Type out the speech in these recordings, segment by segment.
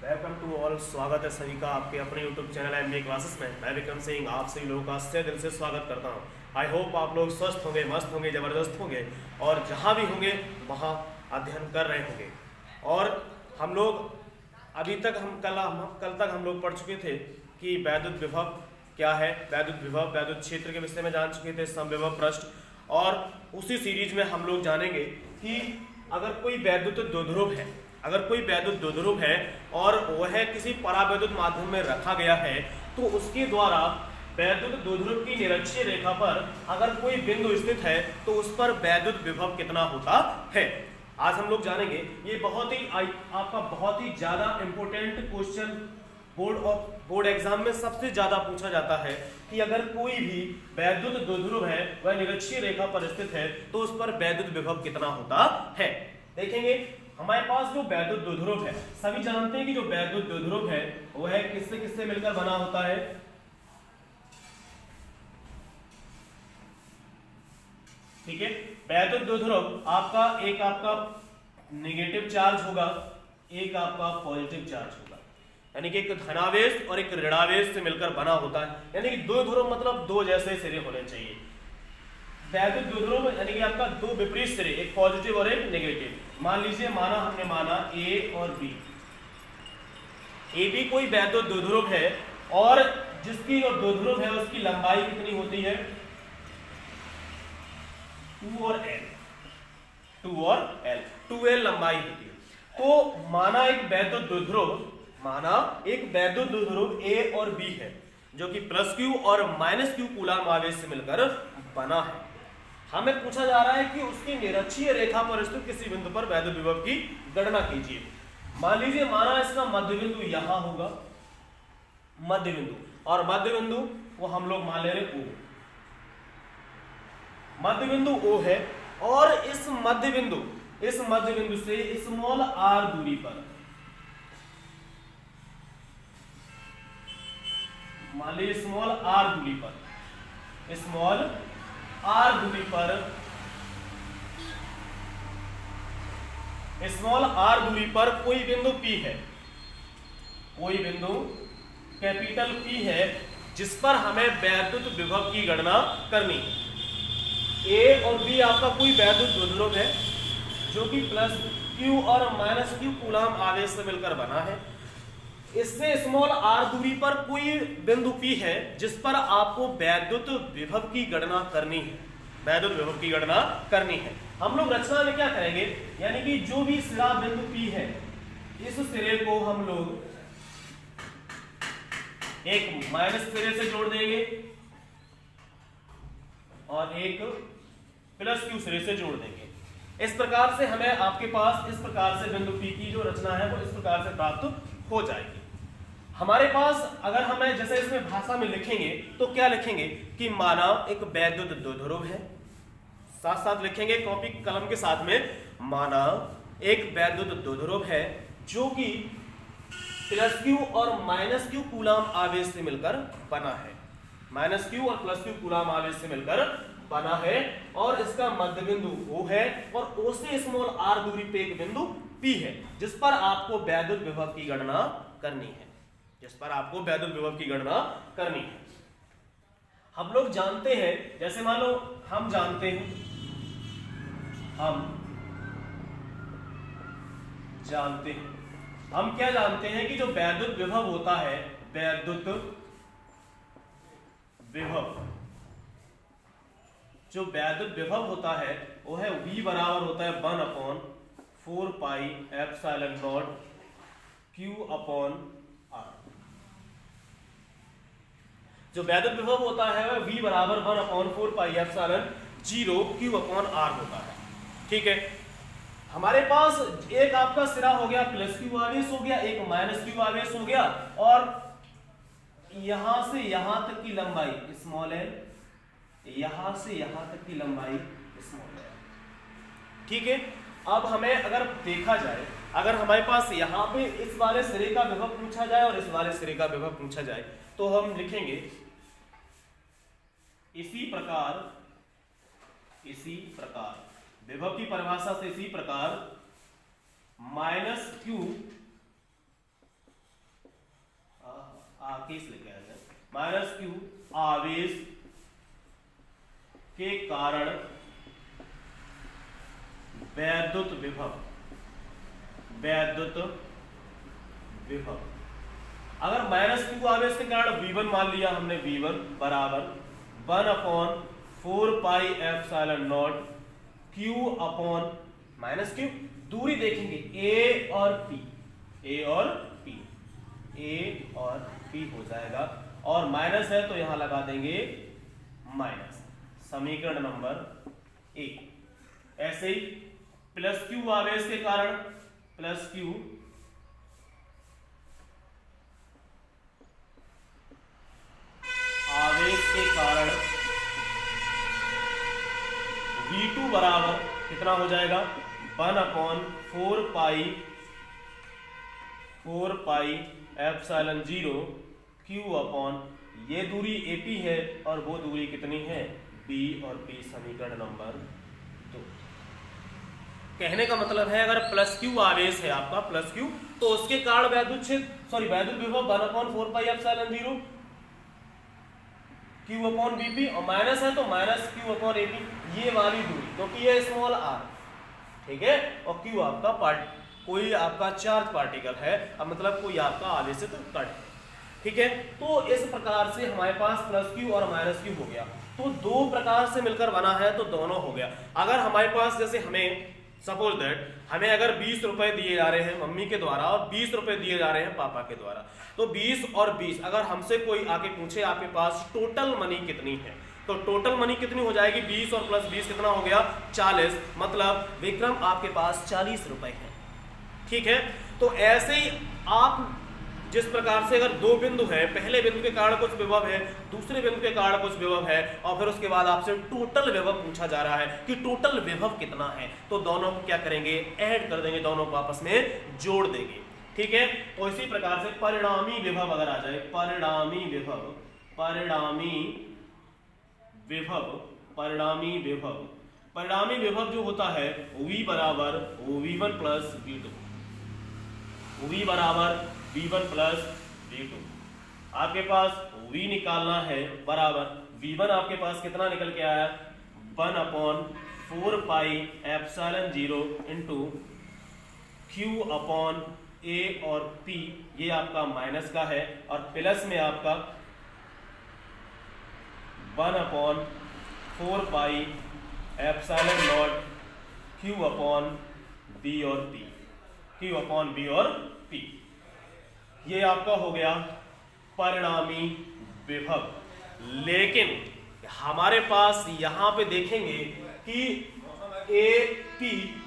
Welcome to all. स्वागत है सभी का आपके अपने यूट्यूब चैनल एमबीए क्लासेस में। मैं विक्रम सिंह आप सभी लोगों का सच्चे दिल से स्वागत करता हूं। आई होप आप लोग स्वस्थ होंगे, मस्त होंगे, ज़बरदस्त होंगे और जहां भी होंगे वहां अध्ययन कर रहे होंगे। और हम लोग अभी तक कल तक हम लोग पढ़ चुके थे कि वैद्युत विभव क्या है, वैद्युत विभव वैद्युत क्षेत्र के विषय में जान चुके थे, समविभव पृष्ठ। और उसी सीरीज में हम लोग जानेंगे कि अगर कोई वैद्युत द्विध्रुव है और वह किसी परावैद्युत माध्यम में रखा गया है तो उसके द्वारा वैद्युत द्विध्रुव की निरक्षीय रेखा पर अगर कोई बिंदु स्थित है तो उस पर वैद्युत विभव कितना होता है। आज हम लोग जानेंगे। ये आपका बहुत ही ज्यादा इंपॉर्टेंट क्वेश्चन बोर्ड एग्जाम में सबसे ज्यादा पूछा जाता है कि अगर कोई भी वैद्युत द्विध्रुव है वह निरक्षीय रेखा पर स्थित है तो उस पर वैद्युत विभव कितना होता है। देखेंगे हमारे पास जो वैद्युत द्विध्रुव है, सभी जानते हैं कि जो वैद्युत द्विध्रुव है वह किससे किससे मिलकर बना होता है। ठीक है, वैद्युत द्विध्रुव आपका नेगेटिव चार्ज होगा, एक आपका पॉजिटिव चार्ज होगा, यानी कि एक धनावेश और एक ऋणावेश से मिलकर बना होता है। यानी कि द्विध्रुव मतलब दो जैसे सिरे होने चाहिए। वैद्युत द्विध्रुव यानी कि आपका दो विपरीत सिरे, एक पॉजिटिव और एक नेगेटिव। मान लीजिए हमने माना ए और बी। ए बी कोई वैद्युत द्विध्रुव है और जिसकी जो द्विध्रुव है उसकी लंबाई कितनी होती है, 2 और L 2L लंबाई होती है। तो माना एक वैद्युत द्विध्रुव ए और बी है जो कि प्लस क्यू और माइनस क्यू कूलम आवेश से मिलकर बना है। हमें पूछा जा रहा है कि उसकी निरक्षीय रेखा पर स्थित किसी बिंदु पर वैद्युत विभव की गणना कीजिए। मान लीजिए माना इसका मध्य बिंदु यहां होगा, मध्य बिंदु, और मध्य बिंदु को हम लोग मान ले रहे O। मध्य बिंदु O है और इस मध्य बिंदु से स्मॉल r दूरी पर, मान लीजिए स्मॉल r दूरी पर कोई बिंदु P है, कोई बिंदु कैपिटल P है जिस पर हमें वैद्युत विभव की गणना करनी है। A और B आपका कोई वैद्युत द्विध्रुव है जो कि प्लस Q और माइनस Q कूलम आवेश से मिलकर बना है। इससे स्मॉल r दूरी पर कोई बिंदु P है जिस पर आपको वैद्युत विभव की गणना करनी है। हम लोग रचना में क्या करेंगे, यानी कि जो भी सिरा बिंदु P है इस सिरे को हम लोग एक माइनस सिरे से जोड़ देंगे और एक प्लस Q सिरे से जोड़ देंगे। इस प्रकार से हमें आपके पास इस प्रकार से बिंदु P की जो रचना है वो इस प्रकार से प्राप्त हो जाएगी। हमारे पास अगर हमें जैसे इसमें भाषा में लिखेंगे तो क्या लिखेंगे कि माना एक वैद्युत द्विध्रुव है, साथ साथ लिखेंगे कॉपी कलम के साथ में, माना एक वैद्युत द्विध्रुव है जो कि प्लस Q और माइनस Q कूलम आवेश से मिलकर बना है, माइनस Q और प्लस Q कूलम आवेश से मिलकर बना है और इसका मध्य बिंदु O है और O से स्मॉल r दूरी पे एक बिंदु P है जिस पर आपको वैद्युत विभव की गणना करनी है, हम लोग जानते हैं, जैसे मान लो हम जानते हैं कि जो वैद्युत विभव होता है, वो है V बराबर होता है 1/4 pi epsilon not Q upon R। जो वैद्युत विभव होता है वह V बराबर 1/4 pi epsilon 0 Q upon R होता है। ठीक है, हमारे पास एक आपका सिरा हो गया प्लस Q आवेश हो गया, एक माइनस Q आवेश हो गया और यहां से यहां तक की लंबाई स्मॉल l, यहां से यहां तक की लंबाई स्मॉल l। ठीक है, अब हमें अगर देखा जाए, अगर हमारे पास यहाँ पे इस वाले सिरे का विभव पूछा जाए और इस वाले सिरे का विभव पूछा जाए तो हम लिखेंगे इसी प्रकार विभव की परिभाषा से इसी प्रकार माइनस Q आपके इस लिखे हैं माइनस क्यू आवेश के कारण वैद्युत विभव अगर माइनस क्यू आवेश के कारण V1 मान लिया हमने, V1 बराबर 1/4πε0 Q अपॉन माइनस क्यू, दूरी देखेंगे A और P हो जाएगा, और माइनस है तो यहां लगा देंगे माइनस, समीकरण नंबर 1। ऐसे ही प्लस क्यू आवेश के कारण प्लस क्यू आवेश के कारण V2 बराबर कितना हो जाएगा 1/4πε0 Q अपॉन ये दूरी AP है और वो दूरी कितनी है B और P, समीकरण नंबर 2। कहने का मतलब है अगर प्लस क्यू आवेश है आपका प्लस क्यू, तो उसके कारण वैद्युत विभव 1/4πε0 Q अपॉन Vp, और माइनस है तो माइनस Q अपॉन AP, ये वाली दूरी, क्योंकि ये स्मॉल r, ठीक है, और Q आपका कोई आपका चार्ज पार्टिकल है, अब मतलब कोई आपका आवेशित कण है, ठीक है। तो इस प्रकार से हमारे पास प्लस क्यू और माइनस क्यू हो गया, तो दो प्रकार से मिलकर बना है तो दोनों हो गया। अगर हमारे पास जैसे हमें सपोज दैट हमें अगर 20 रुपए दिए जा रहे हैं मम्मी के द्वारा और 20 रुपए दिए जा रहे हैं पापा के द्वारा, तो 20 और 20 अगर हमसे कोई आके पूछे आपके पास टोटल मनी कितनी है, तो टोटल मनी कितनी हो जाएगी 20 और प्लस 20 कितना हो गया 40, मतलब विक्रम आपके पास 40 रुपए है, ठीक है। तो ऐसे ही आप जिस प्रकार से अगर दो बिंदु है, पहले बिंदु के कारण कुछ विभव है, दूसरे बिंदु के कारण कुछ विभव है, और फिर उसके बाद आपसे टोटल विभव पूछा जा रहा है कि टोटल विभव कितना है, तो दोनों को क्या करेंगे ऐड कर देंगे, दोनों को आपस में जोड़ देंगे, ठीक है। तो इसी प्रकार से परिणामी विभव अगर आ जाए, परिणामी विभव जो होता है V बराबर V1 प्लस V2, V बराबर V1 प्लस V2, आपके पास V निकालना है बराबर V1 आपके पास कितना निकल के आया 1/4πε0 इंटू Q अपॉन A और P, ये आपका माइनस का है, और प्लस में आपका 1/4πε0 Q अपॉन B और P, ये आपका हो गया परिणामी विभव। लेकिन हमारे पास यहां पे देखेंगे कि AP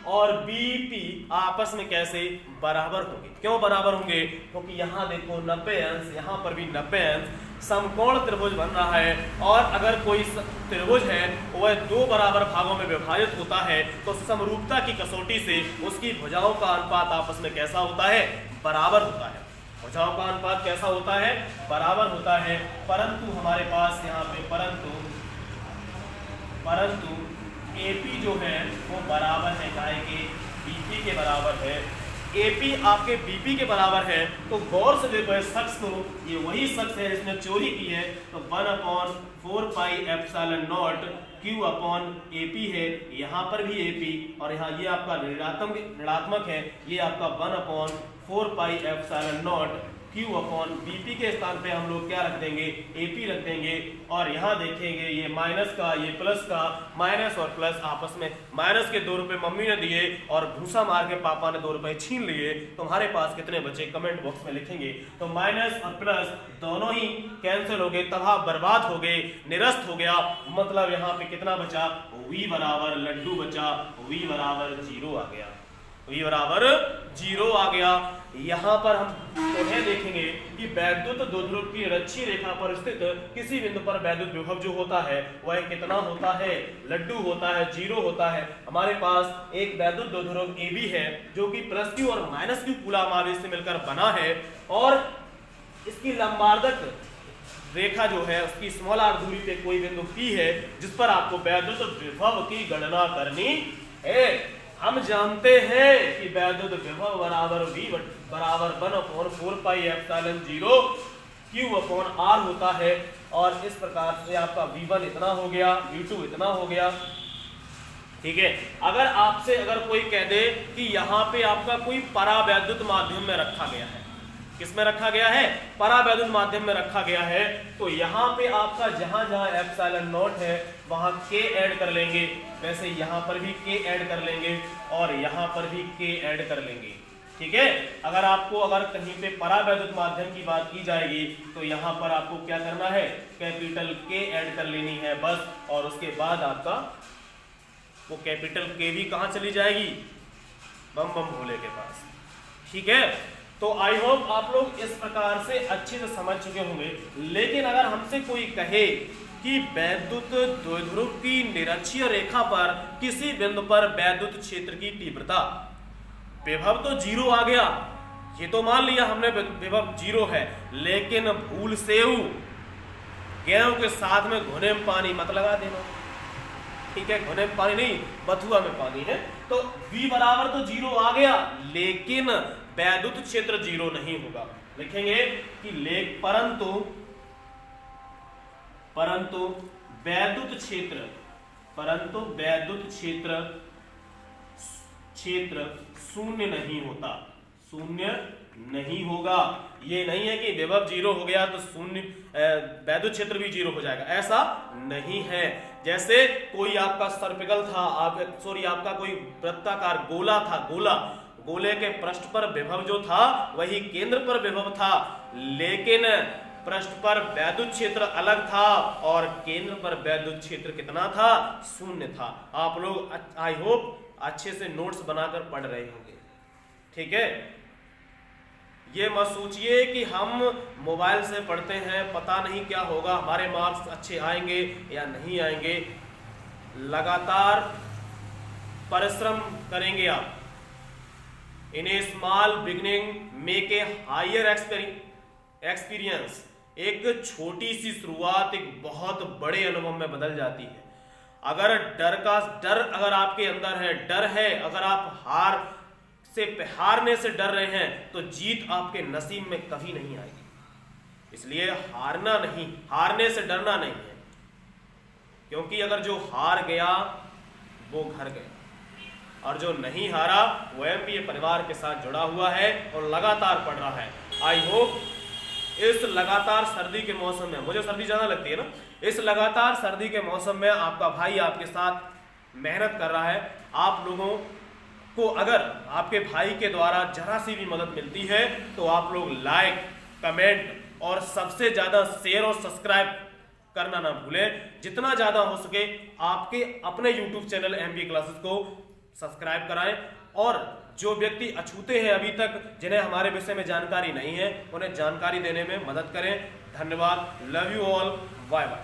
और BP आपस में कैसे बराबर होंगे, क्यों बराबर होंगे, क्योंकि यहां देखो 90 अंश, यहां पर भी 90 अंश, समकोण त्रिभुज बन रहा है, और अगर कोई त्रिभुज है वह दो बराबर भागों में विभाजित होता है तो समरूपता की कसौटी से उसकी भुजाओं का अनुपात आपस में कैसा होता है बराबर होता है, भुजाओं का अनुपात कैसा होता है बराबर होता है। परंतु हमारे पास यहाँ पे परंतु AP जो है वो बराबर है काहे के BP के बराबर है, AP आपके BP के बराबर है, तो गौर से देखो इस शख्स को, ये वही शख्स है जिसने चोरी की है, तो 1/4πε0 Q अपॉन AP है, यहाँ पर भी AP, और यहाँ ये आपका ऋणात्मक है, ये आपका 1/4πε0 Q अपॉन BP के स्थान पे हम लोग क्या रख देंगे AP रख देंगे, और यहाँ देखेंगे ये माइनस का ये प्लस का, माइनस और प्लस आपस में, माइनस के 2 रुपए मम्मी ने दिए और भूसा मार के पापा ने 2 रुपए छीन लिए, तुम्हारे पास कितने बचे कमेंट बॉक्स में लिखेंगे। तो माइनस और प्लस दोनों ही कैंसिल हो गए, तबाह बर्बाद हो गए, निरस्त हो गया, मतलब यहाँ पे कितना बचा V बराबर लड्डू बचा, V बराबर 0 आ गया, V बराबर 0 आ गया। यहाँ पर हम उन्हें देखेंगे कि वैद्युत द्विध्रुव की रच्छी रेखा पर स्थित किसी बिंदु पर वैद्युत विभव जो होता है वह कितना होता है, लड्डू होता है, 0 होता है। हमारे पास एक वैद्युत द्विध्रुव AB है जो कि प्लस Q और माइनस Q कूलाम आवेश से मिलकर बना है, और इसकी लंबार्धक रेखा जो है उसकी स्मॉल r दूरी पे कोई बिंदु P है जिस पर आपको वैद्युत विभव की गणना करनी है। हम जानते हैं कि वैद्युत विभव बराबर V बराबर 1/4πε0 Q/R होता है। और इस प्रकार से आपका V1 इतना हो गया, V2 इतना हो गया, ठीक है। अगर आपसे अगर कोई कह दे कि यहाँ पे आपका कोई परावैद्युत माध्यम में रखा गया है, किसमें रखा गया है? परावैद्युत माध्यम में रखा गया है, तो यहाँ पे आपका जहां जहां ε0 है वहां K ऐड कर लेंगे, वैसे यहाँ पर भी K ऐड कर लेंगे और यहाँ पर भी K ऐड कर लेंगे, ठीक है। अगर आपको अगर कहीं पे परावैद्युत माध्यम की बात की जाएगी तो यहाँ पर आपको क्या करना है? कैपिटल K ऐड कर लेनी है बस, और उसके बाद आपका वो कैपिटल K भी कहाँ चली जाएगी? बम बम भोले के पास, ठीक है। तो आई होप आप लोग इस प्रकार से अच्छे से समझ चुके होंगे। लेकिन अगर हमसे कोई कहे कि वैद्युत द्विध्रुव की निरक्षीय रेखा पर किसी बिंदु पर वैद्युत क्षेत्र की तीव्रता, विभव तो 0 आ गया, ये तो मान लिया हमने विभव 0 है, लेकिन भूल से गेहूं के साथ में घुने में पानी मत लगा देना, ठीक है। घुने में पानी नहीं, बथुआ में पानी है। तो V बराबर तो 0 आ गया, लेकिन वैद्युत क्षेत्र 0 नहीं होगा। लिखेंगे कि परंतु वैद्युत क्षेत्र शून्य नहीं होता, शून्य नहीं होगा। ये नहीं है कि विभव 0 हो गया तो शून्य वैद्युत क्षेत्र भी 0 हो जाएगा, ऐसा नहीं है। जैसे कोई आपका सर्पिकल था, आपका कोई वृत्ताकार गोला था, गोले के पृष्ठ पर विभव जो था वही केंद्र पर विभव था, लेकिन पृष्ठ पर वैद्युत क्षेत्र अलग था और केंद्र पर वैद्युत क्षेत्र कितना था? 0 था। आप लोग आई होप अच्छे से नोट्स बनाकर पढ़ रहे होंगे, ठीक है। ये मत सोचिए कि हम मोबाइल से पढ़ते हैं, पता नहीं क्या होगा, हमारे मार्क्स अच्छे आएंगे या नहीं आएंगे। लगातार परिश्रम करेंगे आप। In a small beginning make a higher experience. एक छोटी सी शुरुआत एक बहुत बड़े अनुभव में बदल जाती है। अगर डर अगर आपके अंदर है, डर है, अगर आप हारने से डर रहे हैं तो जीत आपके नसीब में कभी नहीं आएगी। इसलिए हारने से डरना नहीं है, क्योंकि अगर जो हार गया वो घर गया, और जो नहीं हारा वो MBA परिवार के साथ जुड़ा हुआ है और लगातार पढ़ रहा है। आई होप इस लगातार सर्दी के मौसम में, मुझे सर्दी ज्यादा लगती है ना, इस लगातार सर्दी के मौसम में आपका भाई आपके साथ मेहनत कर रहा है। आप लोगों को अगर आपके भाई के द्वारा जरा सी भी मदद मिलती है तो आप लोग लाइक, कमेंट और सबसे ज्यादा शेयर और सब्सक्राइब करना ना भूलें। जितना ज्यादा हो सके आपके अपने YouTube चैनल MBA क्लासेस को सब्सक्राइब कराएं, और जो व्यक्ति अछूते हैं अभी तक, जिन्हें हमारे विषय में जानकारी नहीं है, उन्हें जानकारी देने में मदद करें। धन्यवाद। Love you all. Bye bye.